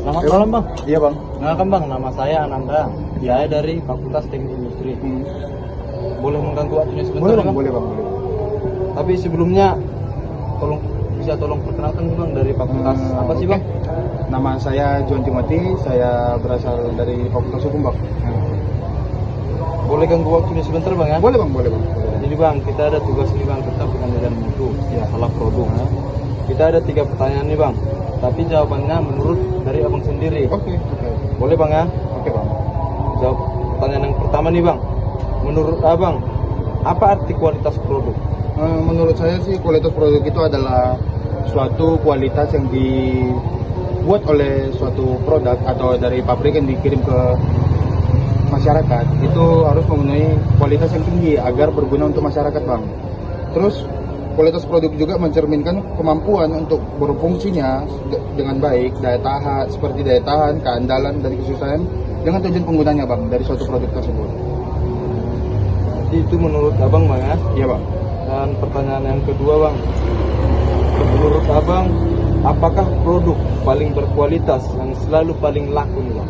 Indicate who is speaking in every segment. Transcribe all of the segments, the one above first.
Speaker 1: Selamat malam bang.
Speaker 2: Iya bang.
Speaker 1: Kenalkan bang, nama saya Ananda.
Speaker 2: Ya.
Speaker 1: Saya dari Fakultas Teknik Industri. Boleh mengganggu waktunya sebentar
Speaker 2: Boleh
Speaker 1: ya,
Speaker 2: bang,
Speaker 1: bang?
Speaker 2: boleh bang, boleh.
Speaker 1: Tapi sebelumnya, tolong perkenalkan nih, bang, dari fakultas apa sih
Speaker 2: Oke.
Speaker 1: bang?
Speaker 2: Nama saya John Timothy, saya berasal dari Fakultas Hukum bang.
Speaker 1: Boleh ganggu waktunya sebentar bang ya?
Speaker 2: Boleh bang, boleh bang.
Speaker 1: Jadi bang, kita ada tugas nih bang tentang pengendalian mutu, ya salah produk. Kita ada 3 pertanyaan nih bang, tapi jawabannya menurut dari abang sendiri.
Speaker 2: Oke, oke.
Speaker 1: Boleh bang ya?
Speaker 2: Oke bang.
Speaker 1: Jawab pertanyaan yang pertama nih bang. Menurut abang, apa arti kualitas produk?
Speaker 2: Menurut saya sih kualitas produk itu adalah suatu kualitas yang dibuat oleh suatu produk atau dari pabrik yang dikirim ke masyarakat itu harus memenuhi kualitas yang tinggi agar berguna untuk masyarakat bang. Terus kualitas produk juga mencerminkan kemampuan untuk berfungsinya dengan baik, seperti daya tahan, keandalan dan kesusahan dengan tujuan penggunanya bang dari suatu produk tersebut.
Speaker 1: Jadi itu menurut abang bang ya?
Speaker 2: Iya bang.
Speaker 1: Dan pertanyaan yang kedua bang, menurut abang apakah produk paling berkualitas yang selalu paling laku nih bang?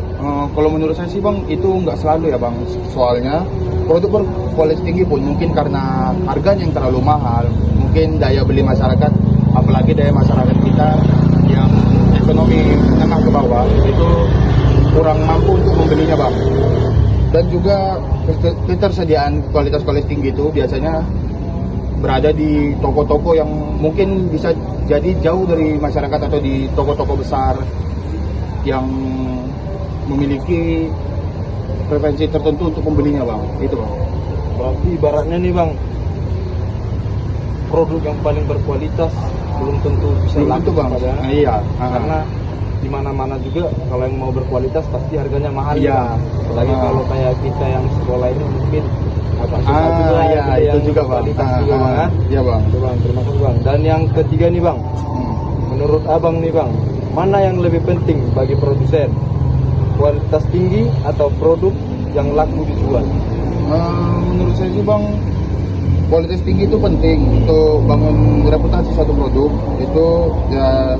Speaker 2: Kalau menurut saya sih bang itu nggak selalu ya bang, soalnya produk berkualitas tinggi pun mungkin karena harganya yang terlalu mahal, mungkin daya beli masyarakat, apalagi daya masyarakat kita yang ekonomi menengah ke bawah itu kurang mampu untuk membelinya bang. Dan juga ketersediaan kualitas tinggi itu biasanya berada di toko-toko yang mungkin bisa jadi jauh dari masyarakat atau di toko-toko besar yang memiliki preferensi tertentu untuk membelinya bang, itu bang.
Speaker 1: Berarti ibaratnya nih bang, produk yang paling berkualitas belum tentu bisa
Speaker 2: Belum
Speaker 1: laku
Speaker 2: tentu bang.
Speaker 1: kepada
Speaker 2: Iya.
Speaker 1: karena di mana-mana juga kalau yang mau berkualitas pasti harganya mahal.
Speaker 2: Iya.
Speaker 1: Bang. Apalagi kalau kayak kita yang sekolah ini mungkin agak susah juga
Speaker 2: Iya,
Speaker 1: beli
Speaker 2: itu
Speaker 1: yang
Speaker 2: juga bang.
Speaker 1: berkualitas juga bang ya.
Speaker 2: Iya bang.
Speaker 1: Itu, bang, terima kasih bang. Dan yang ketiga nih bang, menurut abang nih bang, mana yang lebih penting bagi produsen? Kualitas tinggi atau produk yang laku dijual?
Speaker 2: Menurut saya sih bang, kualitas tinggi itu penting untuk bangun reputasi suatu produk. Itu ya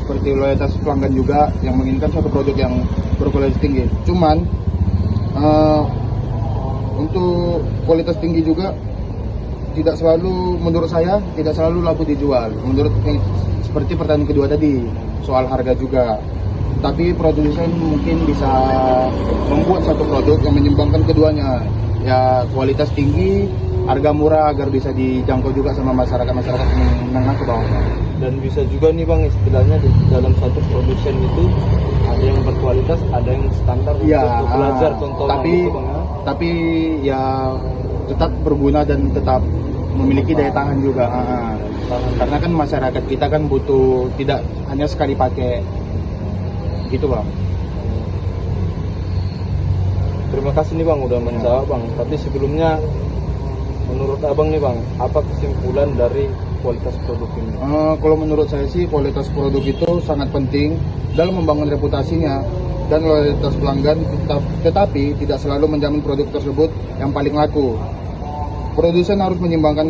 Speaker 2: seperti loyalitas pelanggan juga yang menginginkan suatu produk yang berkualitas tinggi. Cuman untuk kualitas tinggi juga tidak selalu, menurut saya tidak selalu laku dijual. Menurut seperti pertanyaan kedua tadi soal harga juga. Tapi produsen mungkin bisa membuat satu produk yang menyeimbangkan keduanya, ya kualitas tinggi, harga murah agar bisa dijangkau juga sama masyarakat menengah ke bawah.
Speaker 1: Dan bisa juga nih bang, istilahnya di dalam satu produsen itu ada yang berkualitas, ada yang standar
Speaker 2: Ya,
Speaker 1: untuk belajar contohnya
Speaker 2: tapi
Speaker 1: gitu, bang, ya.
Speaker 2: tapi ya tetap berguna dan tetap memiliki daya tahan juga. Karena kan masyarakat kita kan butuh tidak hanya sekali pakai gitu bang.
Speaker 1: Terima kasih nih bang udah menjawab bang. Tapi sebelumnya menurut abang nih bang, apa kesimpulan dari kualitas produk ini?
Speaker 2: Kalau menurut saya sih kualitas produk itu sangat penting dalam membangun reputasinya dan loyalitas pelanggan, tetapi tidak selalu menjamin produk tersebut yang paling laku. Produsen harus menyeimbangkan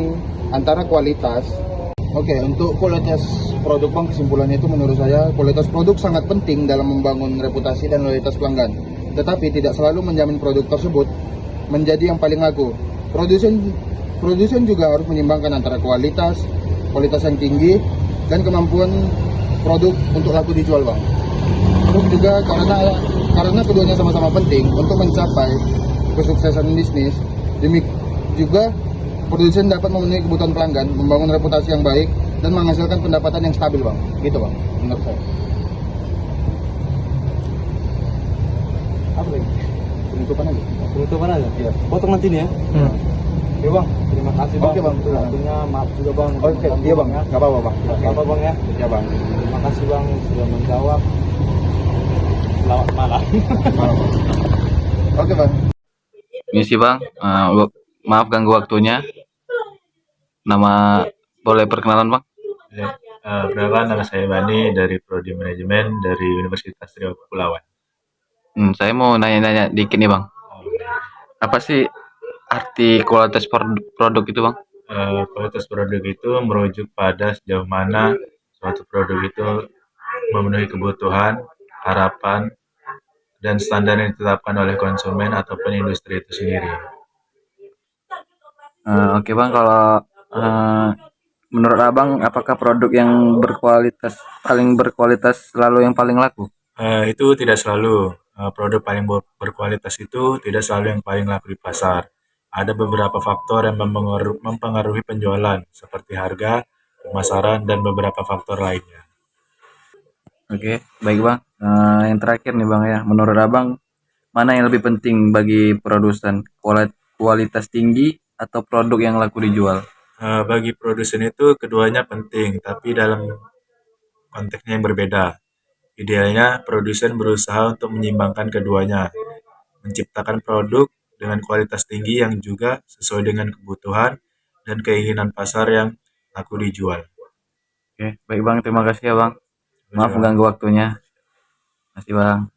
Speaker 2: antara kualitas. Oke, untuk kualitas produk bang, kesimpulannya itu menurut saya kualitas produk sangat penting dalam membangun reputasi dan loyalitas pelanggan, tetapi tidak selalu menjamin produk tersebut menjadi yang paling laku. Produsen juga harus menyeimbangkan antara kualitas yang tinggi dan kemampuan produk untuk laku dijual bang. Terus juga karena keduanya sama-sama penting untuk mencapai kesuksesan bisnis, juga produsen dapat memenuhi kebutuhan pelanggan, membangun reputasi yang baik, dan menghasilkan pendapatan yang stabil bang. Gitu bang, menurut saya.
Speaker 1: Apa lagi?
Speaker 2: Penutupan aja.
Speaker 1: Penutupan aja?
Speaker 2: Iya.
Speaker 1: Potong nanti nih ya? Oke bang, terima kasih bang.
Speaker 2: Oke, bang.
Speaker 1: Waktunya maaf juga bang.
Speaker 2: Oke, iya bang, nggak apa-apa bang.
Speaker 1: Nggak apa bang ya?
Speaker 2: Iya bang.
Speaker 1: Terima kasih bang sudah menjawab. Selamat malam.
Speaker 2: Oke bang.
Speaker 3: Misi bang, maaf ganggu waktunya. Nama boleh perkenalan bang?
Speaker 4: Ya, perkenalkan nama saya Bani dari Prodi Manajemen dari Universitas Riau Kepulauan.
Speaker 3: Saya mau nanya-nanya dikit nih bang. Apa sih arti kualitas produk itu bang?
Speaker 4: Kualitas produk itu merujuk pada sejauh mana suatu produk itu memenuhi kebutuhan harapan, dan standar yang ditetapkan oleh konsumen ataupun industri itu sendiri.
Speaker 3: Oke bang, kalau menurut abang, apakah produk yang paling berkualitas selalu yang paling laku?
Speaker 4: Itu tidak selalu. Produk paling berkualitas itu tidak selalu yang paling laku di pasar. Ada beberapa faktor yang mempengaruhi penjualan, seperti harga, pemasaran, dan beberapa faktor lainnya.
Speaker 3: Oke, baik bang. Yang terakhir nih bang ya, menurut abang mana yang lebih penting bagi produsen, kualitas tinggi atau produk yang laku dijual?
Speaker 4: Bagi produsen itu keduanya penting, tapi dalam konteksnya yang berbeda. Idealnya, produsen berusaha untuk menyeimbangkan keduanya, menciptakan produk dengan kualitas tinggi yang juga sesuai dengan kebutuhan dan keinginan pasar yang laku dijual.
Speaker 3: Oke, baik bang, terima kasih ya bang. Maaf mengganggu waktunya. Masih bang.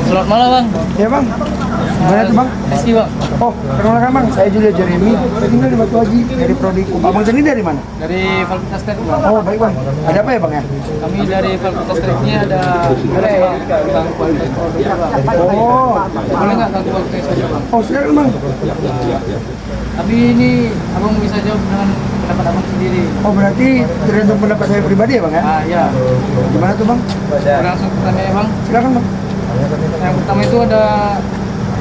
Speaker 5: Selamat malam bang.
Speaker 6: Ya bang, gimana tuh bang?
Speaker 5: Kasih bang.
Speaker 6: Oh, perkenalkan bang, saya Julia Jeremy. Saya tinggal di Batu Haji, dari Prodi. Abang sendiri dari mana?
Speaker 5: Dari Fakultas Teknik bang.
Speaker 6: Oh baik bang, ada apa ya bang ya?
Speaker 5: Kami dari Fakultas Tekniknya ada bang tentang kualitas produk bang.
Speaker 6: Oh,
Speaker 5: Boleh nggak ganggu waktunya saja bang?
Speaker 6: oh silakan bang.
Speaker 5: Tapi ini abang bisa jawab dengan pendapat abang sendiri.
Speaker 6: Oh berarti tergantung pendapat saya pribadi ya bang ya?
Speaker 5: Ya.
Speaker 6: Gimana tuh bang?
Speaker 5: Langsung pertanyaan ya bang.
Speaker 6: Silakan bang.
Speaker 5: Yang pertama itu ada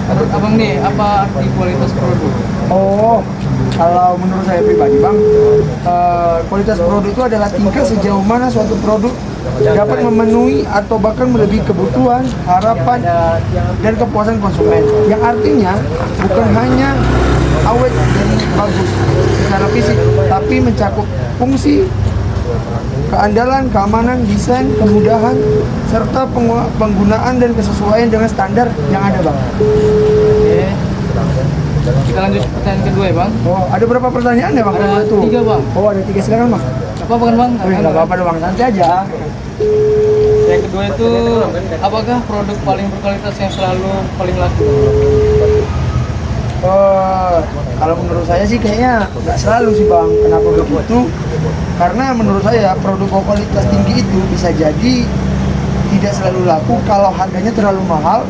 Speaker 5: menurut abang nih apa arti kualitas produk?
Speaker 6: Oh, kalau menurut saya pribadi bang, kualitas produk itu adalah tingkat sejauh mana suatu produk dapat memenuhi atau bahkan melebihi kebutuhan, harapan, dan kepuasan konsumen. Yang artinya bukan hanya awet dan bagus secara fisik, tapi mencakup fungsi, keandalan, keamanan, desain, kemudahan, serta penggunaan dan kesesuaian dengan standar yang ada bang.
Speaker 5: Oke. Kita lanjut pertanyaan kedua ya bang.
Speaker 6: Oh, ada berapa pertanyaan ya bang?
Speaker 5: Ada
Speaker 6: Itu?
Speaker 5: 3 bang.
Speaker 6: Oh, ada 3, silakan bang.
Speaker 5: Apa bukan bang?
Speaker 6: Oh, nggak apa-apa dong bang, santai aja.
Speaker 5: Yang kedua itu apakah produk paling berkualitas yang selalu paling laku?
Speaker 6: Kalau menurut saya sih kayaknya nggak selalu sih bang. Kenapa begitu? Karena menurut saya produk kualitas tinggi itu bisa jadi tidak selalu laku kalau harganya terlalu mahal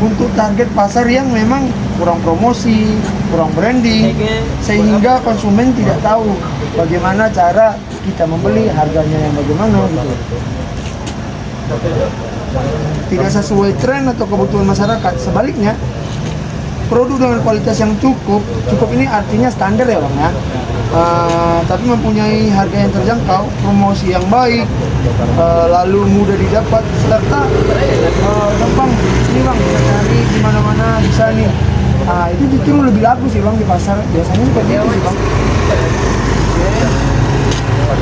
Speaker 6: untuk target pasar yang memang kurang promosi, kurang branding, sehingga konsumen tidak tahu bagaimana cara kita membeli, harganya yang bagaimana gitu. Tidak sesuai tren atau kebutuhan masyarakat. Sebaliknya, produk dengan kualitas yang cukup ini artinya standar ya bang ya, tapi mempunyai harga yang terjangkau, promosi yang baik, lalu mudah didapat, serta gampang ini bang, bisa cari di mana-mana bisa nih. Itu justru lebih laku sih bang di pasar, biasanya seperti itu sih bang.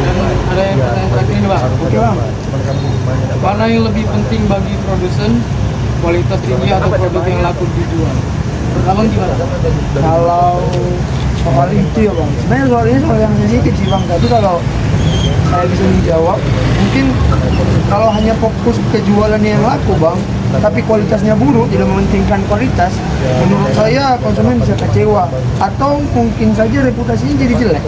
Speaker 5: Dan ada yang pertanyaan terakhir ini bang.
Speaker 6: Oke bang.
Speaker 5: Mana yang lebih penting bagi produsen, kualitas tinggi atau produk yang laku dijual? Menurut abang gimana?
Speaker 6: Kalau soal itu ya bang, sebenarnya soal ini soal yang sensitif sih bang. Tapi kalau saya bisa menjawab, mungkin kalau hanya fokus ke jualan yang laku bang, tapi kualitasnya buruk, tidak mementingkan kualitas, menurut saya konsumen bisa kecewa atau mungkin saja reputasinya jadi jelek,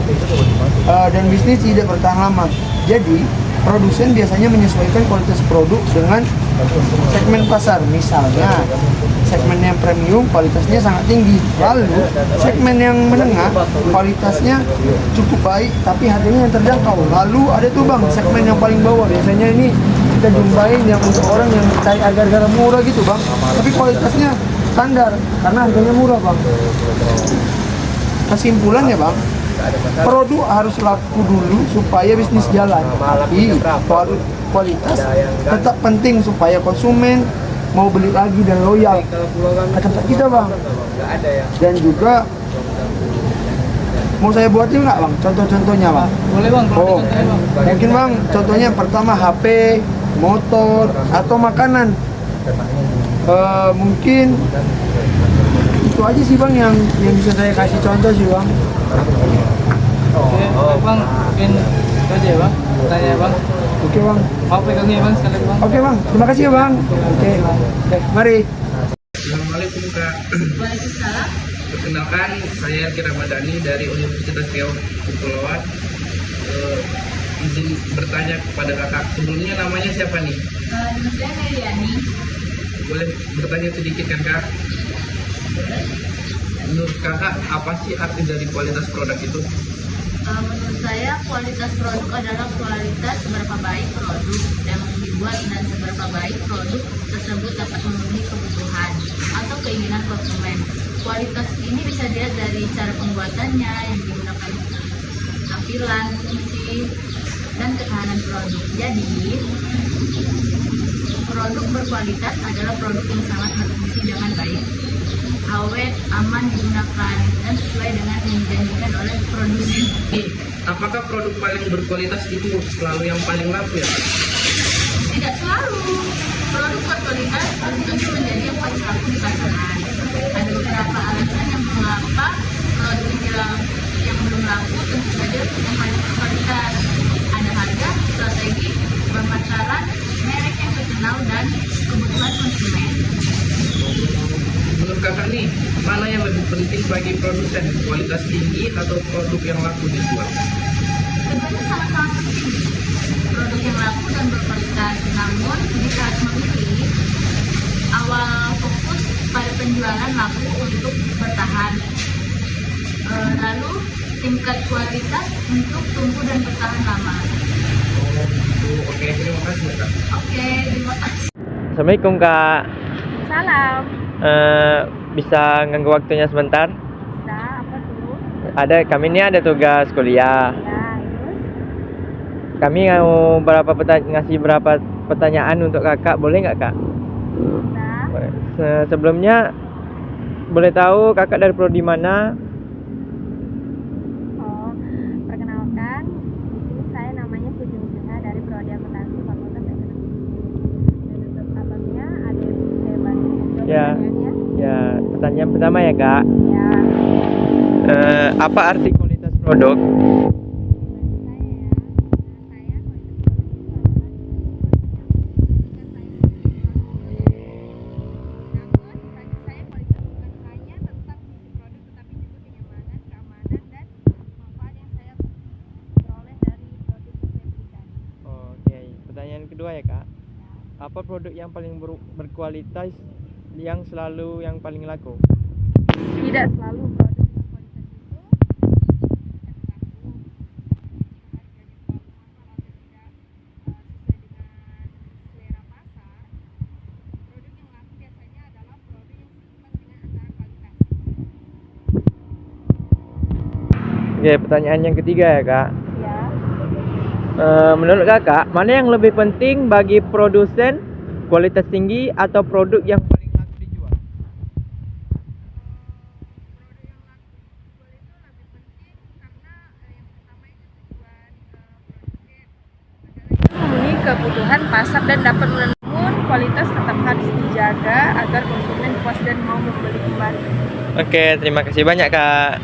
Speaker 6: dan bisnis tidak bertahan lama. Jadi produsen biasanya menyesuaikan kualitas produk dengan segmen pasar. Misalnya segmen yang premium kualitasnya sangat tinggi, lalu segmen yang menengah kualitasnya cukup baik tapi harganya yang terjangkau. Lalu ada tuh bang segmen yang paling bawah, biasanya ini kita jumpain yang untuk orang yang cari harga-harga murah gitu bang, tapi kualitasnya standar karena harganya murah bang. Kesimpulannya bang, produk harus laku dulu supaya bisnis jalan, tapi kualitas tetap penting supaya konsumen mau beli lagi dan loyal ke tempat kita bang. Dan juga mau saya buatin nggak bang contoh-contohnya bang?
Speaker 5: Boleh bang, kalau ada contohnya bang.
Speaker 6: Mungkin bang contohnya pertama HP, motor, atau makanan. Mungkin itu aja sih bang yang bisa saya kasih contoh sih bang.
Speaker 5: Oke, baik, bang, mungkin itu aja ya bang. Tanya bang.
Speaker 6: Oke bang.
Speaker 5: Maaf pegangnya bang sekali lagi bang.
Speaker 6: Oke bang, terima kasih ya bang. Oke, mari.
Speaker 7: Assalamualaikum Kak. Waalaikumsalam. Perkenalkan, saya Erki Ramadhani dari Universitas Riau Kepulauan. izin bertanya kepada kakak. Sebelumnya namanya siapa nih?
Speaker 8: Nama saya Meriani.
Speaker 7: Boleh bertanya sedikit kan kak? Menurut kakak apa sih arti dari kualitas produk itu?
Speaker 8: Menurut saya kualitas produk adalah kualitas seberapa baik produk yang dibuat dan seberapa baik produk tersebut dapat memenuhi kebutuhan atau keinginan konsumen. Kualitas ini bisa dilihat dari cara pembuatannya yang digunakan tampilan, fungsi, dan ketahanan produk. Jadi, produk berkualitas adalah produk yang sangat berfungsi dengan baik, awet, aman digunakan, dan sesuai dengan yang dijanjikan oleh produsen.
Speaker 7: Apakah produk paling berkualitas itu selalu yang paling laku ya?
Speaker 8: Tidak selalu. Produk berkualitas belum tentu menjadi yang paling laku di pasaran. Ada beberapa alasan yang mengapa produk yang belum laku tentu saja yang paling berkualitas. Ada harga, strategi, pemasaran, merek yang terkenal, dan kebutuhan konsumen.
Speaker 7: Menurut kakak nih, mana yang lebih penting bagi produsen? Kualitas tinggi atau produk yang laku dijual?
Speaker 8: Keduanya sama-sama penting. Produk yang laku dan berkualitas, namun jika harus memilih, awal fokus pada penjualan laku untuk bertahan. Lalu tingkat kualitas untuk tumbuh dan bertahan lama.
Speaker 7: Oke, terima kasih ya kak.
Speaker 8: Oke, terima kasih.
Speaker 9: Assalamualaikum Kak.
Speaker 8: Salam.
Speaker 9: Bisa nganggu waktunya sebentar?
Speaker 8: Bisa, apa tuh?
Speaker 9: Kami ini ada tugas kuliah.
Speaker 8: Ya, terus?
Speaker 9: Kami mau ngasih berapa pertanyaan untuk kakak, boleh nggak kak?
Speaker 8: Bisa.
Speaker 9: Sebelumnya boleh tahu kakak dari prodi mana?
Speaker 8: Oh, perkenalkan, di sini saya namanya Siti Musliha dari Prodi Akuntansi Fakultas Ekonomi. Dan untuk abangnya ada yang bisa bantu menjawab
Speaker 9: Ya.
Speaker 8: pertanyaannya?
Speaker 9: Ya, pertanyaan pertama ya kak.
Speaker 8: Ya.
Speaker 9: Apa arti kualitas produk? Oke, pertanyaan kedua ya kak. Apa produk yang paling berkualitas yang selalu yang paling laku?
Speaker 8: Tidak selalu produk dengan kualitas itu akan laku. Jika harga di bawah mahal atau tidak sesuai dengan selera pasar, produk yang laku biasanya adalah produk yang seimbang dengan antara kualitas.
Speaker 9: Oke, pertanyaan yang ketiga ya kak.
Speaker 8: Ya.
Speaker 9: Menurut kakak, mana yang lebih penting bagi produsen, kualitas tinggi atau produk yang paling laku dijual?
Speaker 8: Memenuhi kebutuhan pasar dan dapat namun kualitas tetap harus dijaga agar konsumen puas dan mau membeli kembali.
Speaker 9: Oke, terima kasih banyak kak.